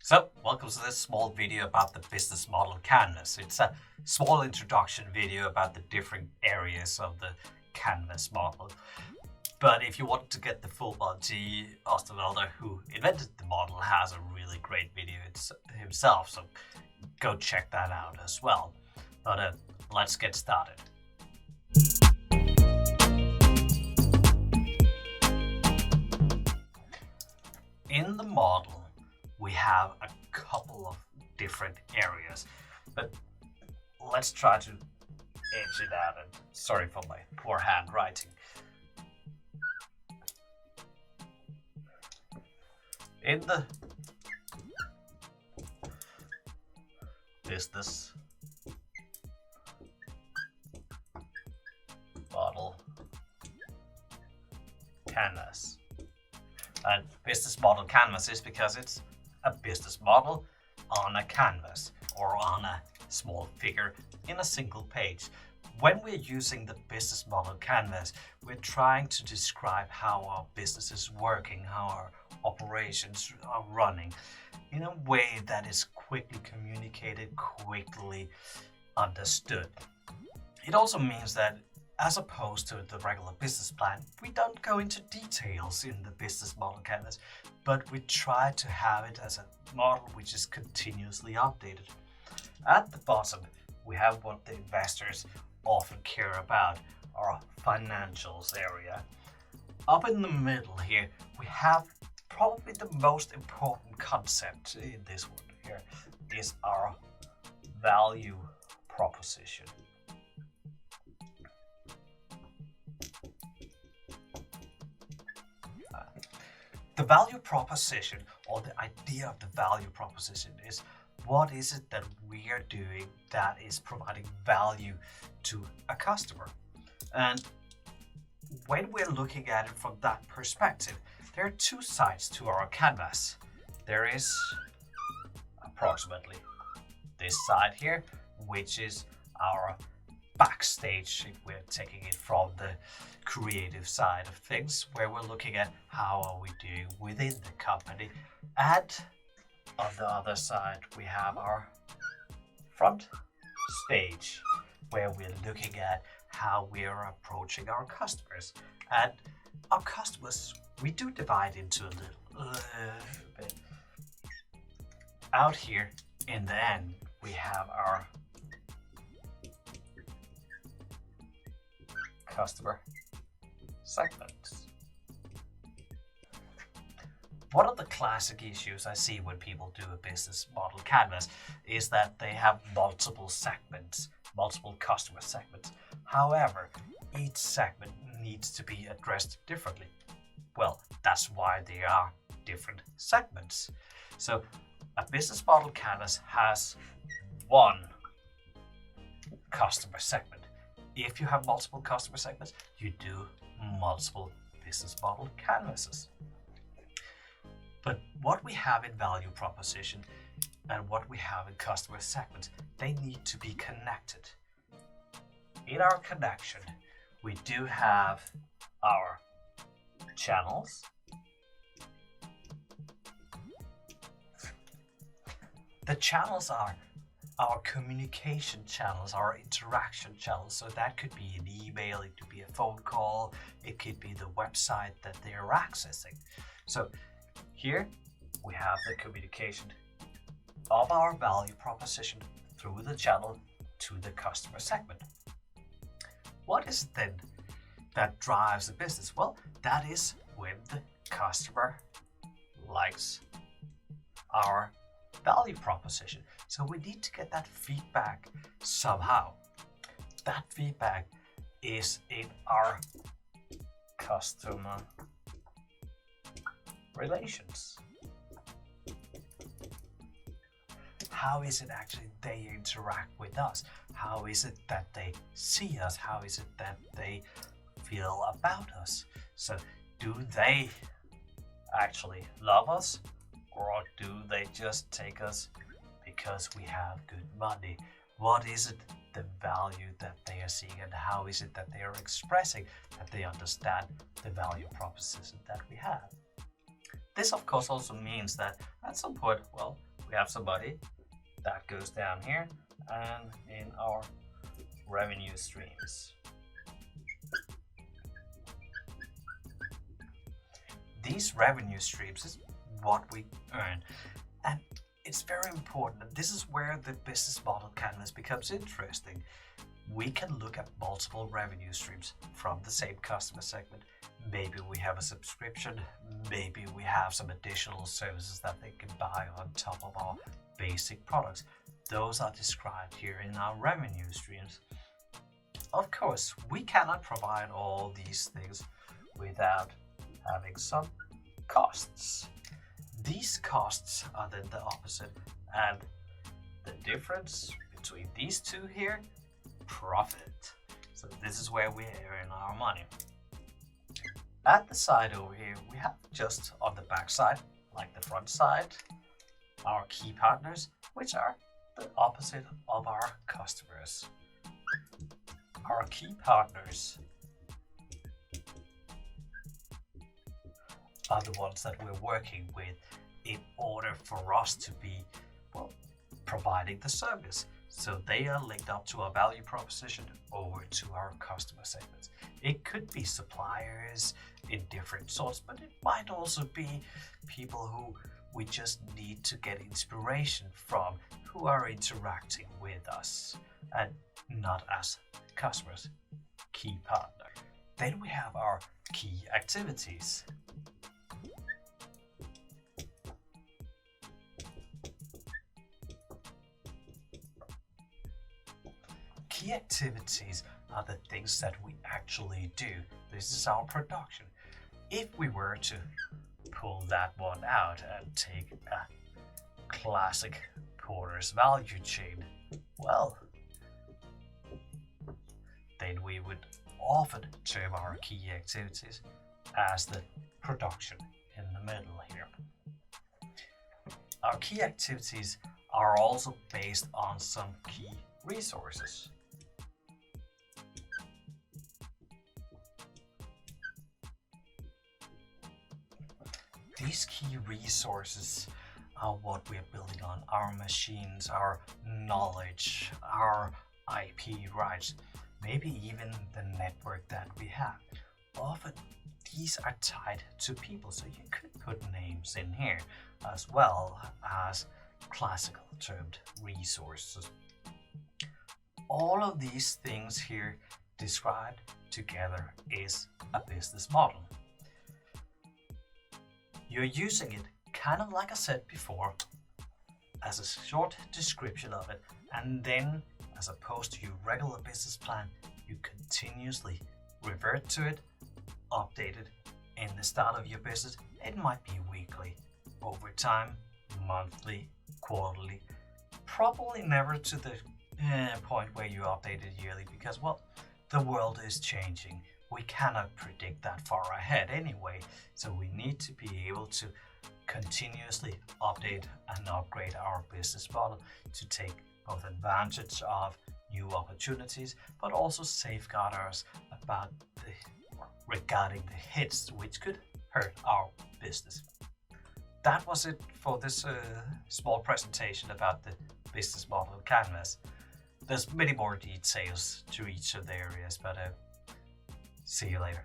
So, welcome to this small video about the business model canvas. It's a small introduction video about the different areas of the canvas model. But if you want to get the full one, Osterwalder, who invented the model, has a really great video himself, so go check that out as well. But let's get started. In the model, we have a couple of different areas, but let's try to edge it out, and sorry for my poor handwriting. In the business model canvas, and business model canvas is because it's a business model on a canvas or on a small figure in a single page. When we're using the business model canvas, we're trying to describe how our business is working, how our operations are running in a way that is quickly communicated, quickly understood. It also means that as opposed to the regular business plan, we don't go into details in the business model canvas, but we try to have it as a model which is continuously updated. At the bottom, we have what the investors often care about, our financials area. Up in the middle here, we have probably the most important concept in this one here is our value proposition. The value proposition, or the idea of the value proposition, is what is it that we are doing that is providing value to a customer. And when we're looking at it from that perspective, there are two sides to our canvas. There is approximately this side here, which is our backstage, if we're taking it from the creative side of things, where we're looking at how are we doing within the company. And on the other side, we have our front stage, where we're looking at how we are approaching our customers. And our customers, we do divide into a little bit. Out here in the end, we have our customer segments. One of the classic issues I see when people do a business model canvas is that they have multiple segments, multiple customer segments. However, each segment needs to be addressed differently. Well, that's why there are different segments. So a business model canvas has one customer segment. If you have multiple customer segments, you do multiple business model canvases. But what we have in value proposition and what we have in customer segments, they need to be connected. In our connection, we do have our channels, the channels are our communication channels, our interaction channels. So that could be an email, it could be a phone call, it could be the website that they are accessing. So here we have the communication of our value proposition through the channel to the customer segment. What is it then that drives the business? Well, that is when the customer likes our value proposition. So we need to get that feedback somehow. That feedback is in our customer relations. How is it actually they interact with us? How is it that they see us? How is it that they feel about us? So do they actually love us? Or do they just take us because we have good money? What is it, the value that they are seeing, and how is it that they are expressing that they understand the value proposition that we have? This of course also means that at some point, well, we have somebody that goes down here and in our revenue streams. These revenue streams is what we earn, and it's very important, and this is where the business model canvas becomes interesting. We can look at multiple revenue streams from the same customer segment. Maybe we have a subscription, maybe we have some additional services that they can buy on top of our basic products. Those are described here in our revenue streams. Of course, we cannot provide all these things without having some costs. These costs are then the opposite, and the difference between these two here, profit. So this is where we earn our money. At the side over here, we have just on the back side, like the front side, our key partners, which are the opposite of our customers. Our key partners are the ones that we're working with in order for us to be, well, providing the service. So they are linked up to our value proposition over to our customer segments. It could be suppliers in different sorts, but it might also be people who we just need to get inspiration from, who are interacting with us and not as customers, key partner. Then we have our key activities. Key activities are the things that we actually do. This is our production. If we were to pull that one out and take a classic Porter's value chain, well, then we would often term our key activities as the production in the middle here. Our key activities are also based on some key resources. These key resources are what we're building on: our machines, our knowledge, our IP rights, maybe even the network that we have. Often these are tied to people, so you could put names in here as well as classical termed resources. All of these things here described together is a business model. You're using it, kind of like I said before, as a short description of it, and then as opposed to your regular business plan, you continuously revert to it, update it in the start of your business. It might be weekly, over time, monthly, quarterly, probably never to the point where you update it yearly, because, well, the world is changing. We cannot predict that far ahead anyway, so we need to be able to continuously update and upgrade our business model to take both advantage of new opportunities, but also safeguard us regarding the hits which could hurt our business. That was it for this small presentation about the business model canvas. There's many more details to each of the areas, but see you later.